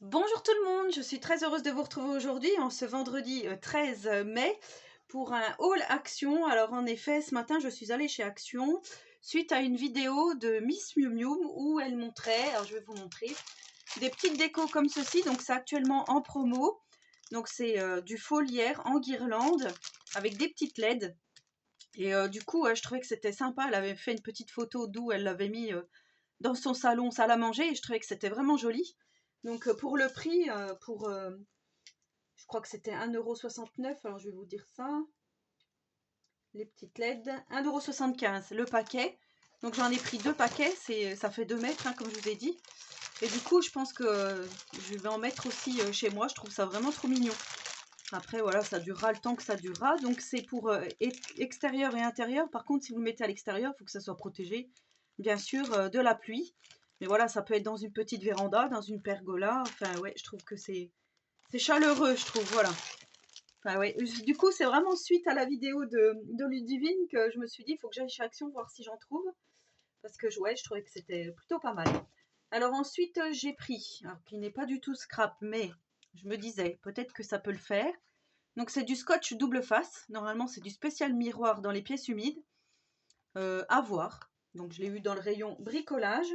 Bonjour tout le monde, je suis très heureuse de vous retrouver aujourd'hui en ce vendredi 13 mai pour un haul Action. Alors en effet, ce matin je suis allée chez Action suite à une vidéo de Miss Miu Miu où elle montrait, alors je vais vous montrer, des petites décos comme ceci. Donc c'est actuellement en promo. Donc c'est du faux lierre en guirlande avec des petites LED. Et du coup, je trouvais que c'était sympa. Elle avait fait une petite photo d'où elle l'avait mis dans son salon, salle à manger, et je trouvais que c'était vraiment joli. Donc pour le prix, je crois que c'était 1,69 €, alors je vais vous dire ça, les petites LED, 1,75 € le paquet. Donc j'en ai pris 2 paquets, ça fait 2 mètres, hein, comme je vous ai dit. Et du coup, je pense que je vais en mettre aussi chez moi, je trouve ça vraiment trop mignon. Après, voilà, ça durera le temps que ça durera. Donc c'est pour extérieur et intérieur. Par contre, si vous le mettez à l'extérieur, il faut que ça soit protégé, bien sûr, de la pluie. Mais voilà, ça peut être dans une petite véranda, dans une pergola. Enfin, ouais, je trouve que c'est chaleureux, je trouve, voilà. Enfin, ouais. Du coup, c'est vraiment suite à la vidéo de Ludivine que je me suis dit, il faut que j'aille chez Action voir si j'en trouve. Parce que ouais, je trouvais que c'était plutôt pas mal. Alors ensuite, j'ai pris, alors qui n'est pas du tout scrap, mais je me disais, peut-être que ça peut le faire. Donc c'est du scotch double face. Normalement, c'est du spécial miroir dans les pièces humides. À voir. Donc je l'ai eu dans le rayon bricolage.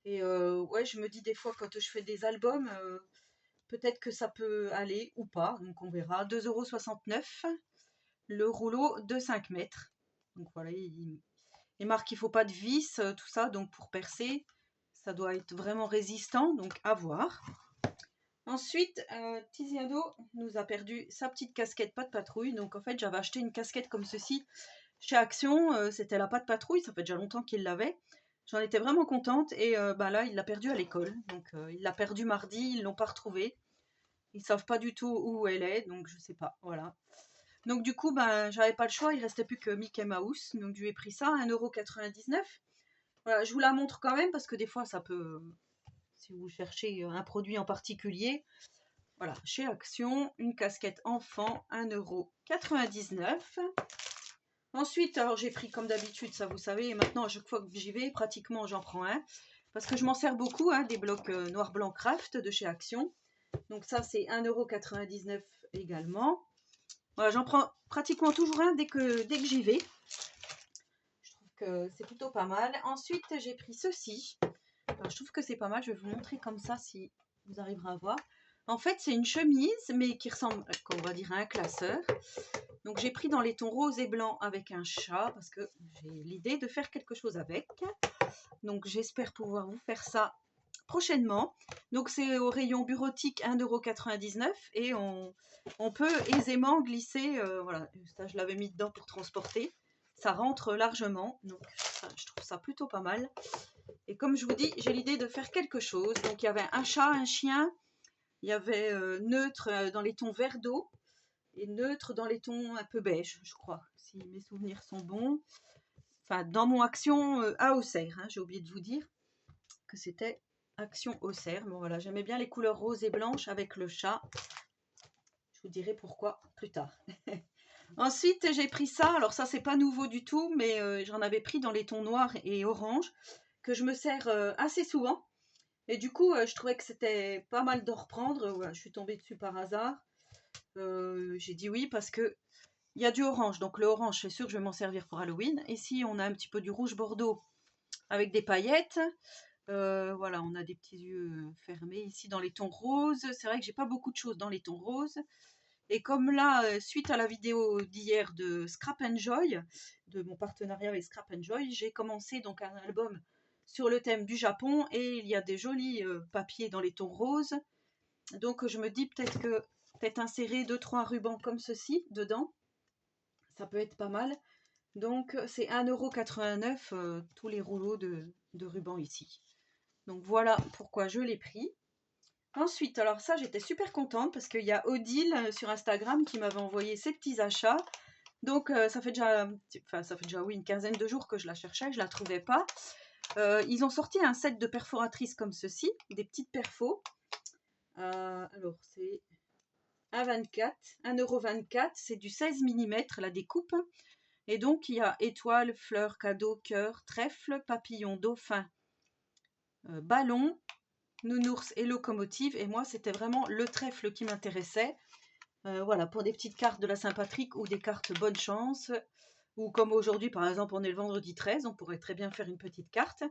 Et ouais, je me dis des fois quand je fais des albums, peut-être que ça peut aller ou pas. Donc on verra. 2,69 € le rouleau de 5 mètres. Donc voilà, il marque qu'il ne faut pas de vis, tout ça. Donc pour percer, ça doit être vraiment résistant. Donc à voir. Ensuite, Tiziano nous a perdu sa petite casquette pas de patrouille. Donc en fait, j'avais acheté une casquette comme ceci chez Action. C'était la pas de patrouille, ça fait déjà longtemps qu'il l'avait. J'en étais vraiment contente et bah là, il l'a perdu à l'école. Donc il l'a perdu mardi, ils l'ont pas retrouvée. Ils savent pas du tout où elle est, donc je sais pas. Voilà. Donc du coup, ben j'avais pas le choix, il restait plus que Mickey Mouse. Donc je lui ai pris ça, 1,99 €. Voilà, je vous la montre quand même parce que des fois ça peut, si vous cherchez un produit en particulier, voilà, chez Action, une casquette enfant, 1,99 €. Ensuite, alors j'ai pris comme d'habitude, ça vous savez, et maintenant à chaque fois que j'y vais, pratiquement j'en prends un. Parce que je m'en sers beaucoup, hein, des blocs noir blanc craft de chez Action. Donc ça c'est 1,99 € également. Voilà, j'en prends pratiquement toujours un dès que j'y vais. Je trouve que c'est plutôt pas mal. Ensuite, j'ai pris ceci. Alors, je trouve que c'est pas mal. Je vais vous montrer comme ça si vous arriverez à voir. En fait, c'est une chemise, mais qui ressemble, on va dire, à un classeur. Donc, j'ai pris dans les tons rose et blanc avec un chat parce que j'ai l'idée de faire quelque chose avec. Donc, j'espère pouvoir vous faire ça prochainement. Donc, c'est au rayon bureautique 1,99 € et on peut aisément glisser. Voilà, ça, je l'avais mis dedans pour transporter. Ça rentre largement. Donc, ça, je trouve ça plutôt pas mal. Et comme je vous dis, j'ai l'idée de faire quelque chose. Donc il y avait un chat, un chien, il y avait neutre dans les tons vert d'eau et neutre dans les tons un peu beige, je crois, si mes souvenirs sont bons. Enfin, dans mon Action à Auxerre, hein, j'ai oublié de vous dire que c'était Action Auxerre. Bon voilà, j'aimais bien les couleurs roses et blanches avec le chat. Je vous dirai pourquoi plus tard. Ensuite, j'ai pris ça. Alors ça, c'est pas nouveau du tout, mais j'en avais pris dans les tons noirs et orange que je me sers assez souvent. Et du coup, je trouvais que c'était pas mal d'en reprendre. Voilà, je suis tombée dessus par hasard. J'ai dit oui parce que il y a du orange. Donc le orange, c'est sûr que je vais m'en servir pour Halloween. Ici, on a un petit peu du rouge bordeaux avec des paillettes. Voilà, on a des petits yeux fermés ici dans les tons roses. C'est vrai que j'ai pas beaucoup de choses dans les tons roses. Et comme là, suite à la vidéo d'hier de Scrap Joy, de mon partenariat avec Scrap Joy, j'ai commencé donc un album sur le thème du Japon et il y a des jolis papiers dans les tons roses. Donc je me dis peut-être insérer 2-3 rubans comme ceci dedans, ça peut être pas mal. Donc c'est 1,89 € tous les rouleaux de rubans ici. Donc voilà pourquoi je l'ai pris. Ensuite, alors ça j'étais super contente parce qu'il y a Odile sur Instagram qui m'avait envoyé ses petits achats. Donc ça fait déjà oui, une quinzaine de jours que je la cherchais, je la trouvais pas. Ils ont sorti un set de perforatrices comme ceci, des petites perfos. Alors c'est 1,24 €, c'est du 16 mm la découpe. Et donc il y a étoiles, fleurs, cadeaux, cœur, trèfle, papillon, dauphin, ballon nounours et locomotive. Et moi, c'était vraiment le trèfle qui m'intéressait. Voilà, pour des petites cartes de la Saint-Patrick ou des cartes bonne chance. Ou comme aujourd'hui, par exemple, on est le vendredi 13, on pourrait très bien faire une petite carte.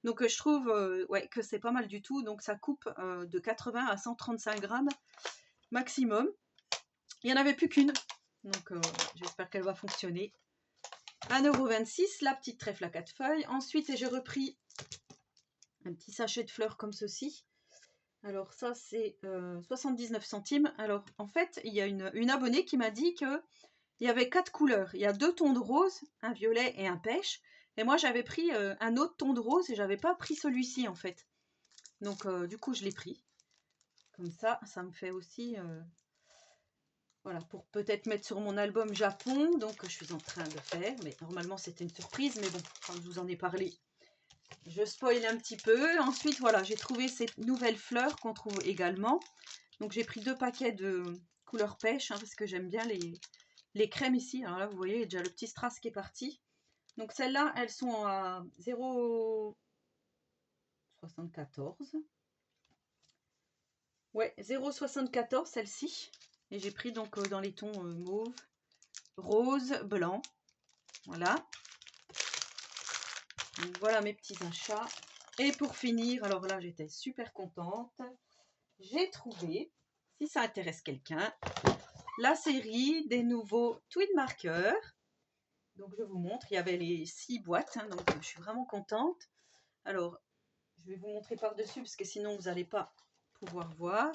Donc je trouve ouais, que c'est pas mal du tout. Donc ça coupe de 80 à 135 grammes maximum. Il n'y en avait plus qu'une. Donc j'espère qu'elle va fonctionner. 1,26 €, la petite trèfle à 4 feuilles. Ensuite, j'ai repris un petit sachet de fleurs comme ceci. Alors ça, c'est 79 centimes. Alors en fait, il y a une abonnée qui m'a dit que il y avait 4 couleurs. Il y a 2 tons de rose, un violet et un pêche. Et moi, j'avais pris un autre ton de rose et j'avais pas pris celui-ci en fait. Donc du coup, je l'ai pris. Comme ça me fait aussi... voilà, pour peut-être mettre sur mon album Japon. Donc je suis en train de faire. Mais normalement, c'était une surprise. Mais bon, quand je vous en ai parlé, je spoil un petit peu. Ensuite, voilà, j'ai trouvé ces nouvelles fleurs qu'on trouve également. Donc j'ai pris 2 paquets de couleur pêche parce que j'aime bien les crèmes ici. Alors là, vous voyez, il y a déjà le petit strass qui est parti. Donc celles-là, elles sont à 0,74. Ouais, 0,74 celle-ci. Et j'ai pris donc dans les tons mauve, rose, blanc. Voilà. Donc voilà mes petits achats. Et pour finir, alors là, j'étais super contente. J'ai trouvé, si ça intéresse quelqu'un, la série des nouveaux Twin Markers. Donc je vous montre, il y avait les 6 boîtes, hein, donc je suis vraiment contente. Alors, je vais vous montrer par-dessus parce que sinon vous n'allez pas pouvoir voir.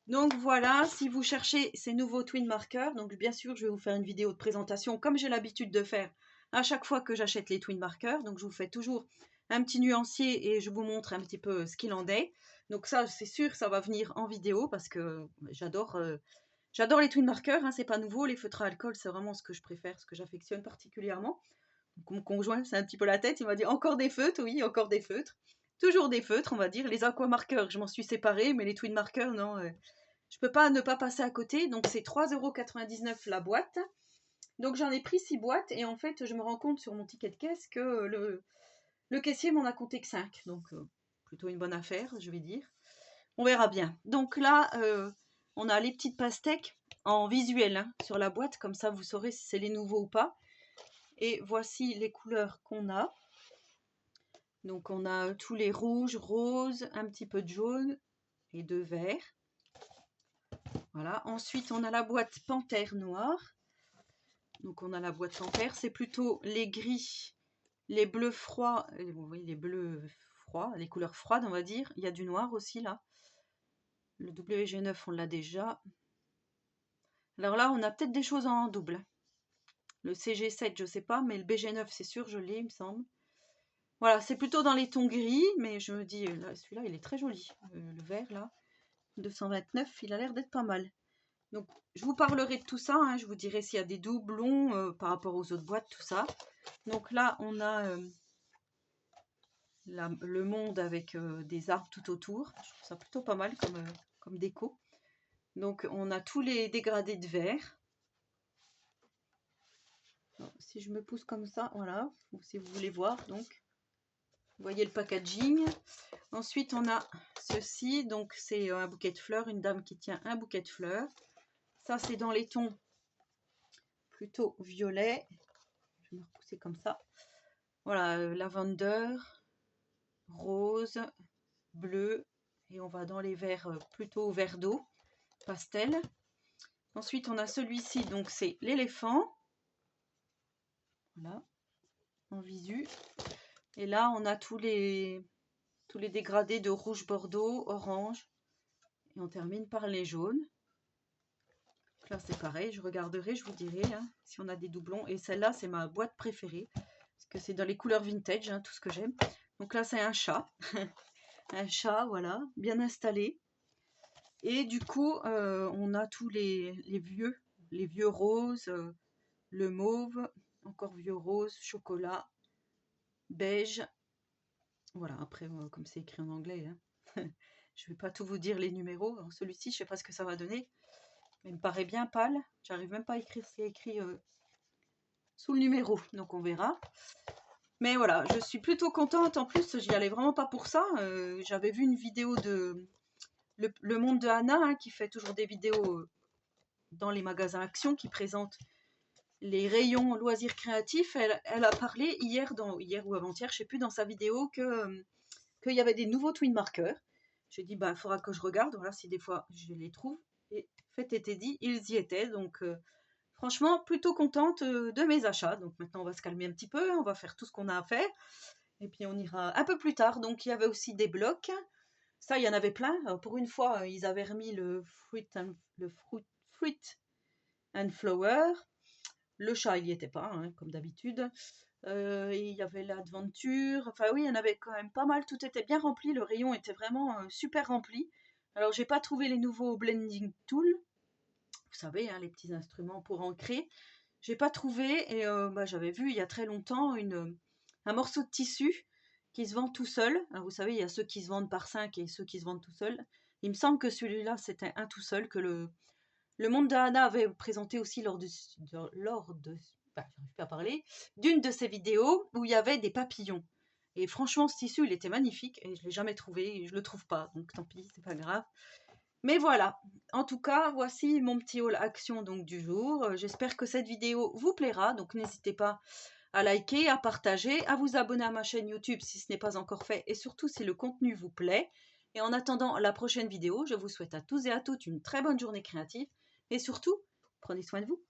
Donc voilà, si vous cherchez ces nouveaux Twin Markers, donc bien sûr je vais vous faire une vidéo de présentation comme j'ai l'habitude de faire à chaque fois que j'achète les Twin Markers. Donc je vous fais toujours un petit nuancier et je vous montre un petit peu ce qu'il en est. Donc ça c'est sûr ça va venir en vidéo parce que j'adore les Twin Markers, hein, c'est pas nouveau, les feutres à alcool c'est vraiment ce que je préfère, ce que j'affectionne particulièrement. Donc, mon conjoint c'est un petit peu la tête, il m'a dit encore des feutres, oui encore des feutres. Toujours des feutres on va dire, les aqua markers je m'en suis séparée mais les Twin Markers non, je peux pas ne pas passer à côté. Donc c'est 3,99 € la boîte. Donc j'en ai pris 6 boîtes et en fait je me rends compte sur mon ticket de caisse que le caissier m'en a compté que 5. Donc plutôt une bonne affaire je vais dire. On verra bien. Donc là on a les petites pastèques en visuel hein, sur la boîte. Comme ça vous saurez si c'est les nouveaux ou pas. Et voici les couleurs qu'on a. Donc on a tous les rouges, roses, un petit peu de jaune et de vert. Voilà. Ensuite, on a la boîte panthère noire. Donc, on a la boîte panthère. C'est plutôt les gris, les bleus froids. Vous voyez, les bleus froids, les couleurs froides, on va dire. Il y a du noir aussi, là. Le WG9, on l'a déjà. Alors là, on a peut-être des choses en double. Le CG7, je ne sais pas, mais le BG9, c'est sûr, je l'ai, il me semble. Voilà, c'est plutôt dans les tons gris, mais je me dis, celui-là, il est très joli. Le vert, là, 229, il a l'air d'être pas mal. Donc, je vous parlerai de tout ça, hein, je vous dirai s'il y a des doublons par rapport aux autres boîtes, tout ça. Donc là, on a le monde avec des arbres tout autour. Je trouve ça plutôt pas mal comme déco. Donc, on a tous les dégradés de verre. Alors, si je me pousse comme ça, voilà, si vous voulez voir, donc, vous voyez le packaging. Ensuite, on a ceci, donc c'est un bouquet de fleurs, une dame qui tient un bouquet de fleurs. Ça, c'est dans les tons plutôt violets. Je vais me repousser comme ça. Voilà, lavender, rose, bleu. Et on va dans les verts plutôt vert d'eau, pastel. Ensuite, on a celui-ci, donc c'est l'éléphant. Voilà, en visu. Et là, on a tous les dégradés de rouge bordeaux, orange. Et on termine par les jaunes. Donc là, c'est pareil, je regarderai, je vous dirai hein, si on a des doublons. Et celle-là, c'est ma boîte préférée. Parce que c'est dans les couleurs vintage, hein, tout ce que j'aime. Donc là, c'est un chat. Un chat, voilà, bien installé. Et du coup, on a tous les vieux roses, le mauve, encore vieux rose, chocolat, beige. Voilà, après, comme c'est écrit en anglais, hein, je ne vais pas tout vous dire les numéros. Celui-ci, je ne sais pas ce que ça va donner. Mais il me paraît bien pâle. J'arrive même pas à écrire ce qui est écrit sous le numéro. Donc on verra. Mais voilà, je suis plutôt contente. En plus, j'y allais vraiment pas pour ça. J'avais vu une vidéo de le Monde de Anna, hein, qui fait toujours des vidéos dans les magasins Action, qui présente les rayons loisirs créatifs. Elle a parlé hier ou avant-hier, je sais plus, dans sa vidéo qu'il y avait des nouveaux twin markers. J'ai dit, bah, il faudra que je regarde, voilà, si des fois je les trouve. Et fait était dit, ils y étaient. Donc, franchement, plutôt contente de mes achats. Donc, maintenant, on va se calmer un petit peu, on va faire tout ce qu'on a à faire. Et puis, on ira un peu plus tard. Donc, il y avait aussi des blocs. Ça, il y en avait plein. Alors, pour une fois, ils avaient remis fruit and flower. Le chat, il n'y était pas, hein, comme d'habitude. Il y avait l'adventure. Enfin oui, il y en avait quand même pas mal. Tout était bien rempli. Le rayon était vraiment super rempli. Alors j'ai pas trouvé les nouveaux blending tools. Vous savez, hein, les petits instruments pour ancrer. J'ai pas trouvé. Et bah, j'avais vu il y a très longtemps un morceau de tissu qui se vend tout seul. Alors, vous savez, il y a ceux qui se vendent par 5 et ceux qui se vendent tout seul. Il me semble que celui-là, c'était un tout seul que le Monde de Hana avait présenté aussi j'arrive pas à parler, d'une de ses vidéos où il y avait des papillons. Et franchement, ce tissu, il était magnifique et je l'ai jamais trouvé et je le trouve pas. Donc tant pis, c'est pas grave. Mais voilà. En tout cas, voici mon petit haul action donc du jour. J'espère que cette vidéo vous plaira. Donc n'hésitez pas à liker, à partager, à vous abonner à ma chaîne YouTube si ce n'est pas encore fait et surtout si le contenu vous plaît. Et en attendant la prochaine vidéo, je vous souhaite à tous et à toutes une très bonne journée créative et surtout, prenez soin de vous.